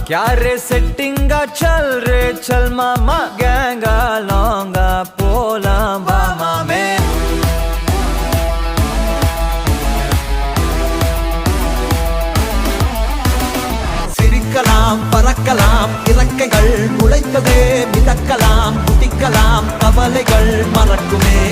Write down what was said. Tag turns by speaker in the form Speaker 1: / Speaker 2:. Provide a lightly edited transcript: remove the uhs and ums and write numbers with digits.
Speaker 1: क्या रे सेटिंगा चल रे चल मामा गैंगा लौंगा போலாம் வா மாமே
Speaker 2: சிரிக்கலாம் பறக்கலாம் இறக்கைகள் முளைத்ததே மிதக்கலாம் குதிக்கலாம் கவலைகள் மறக்குமே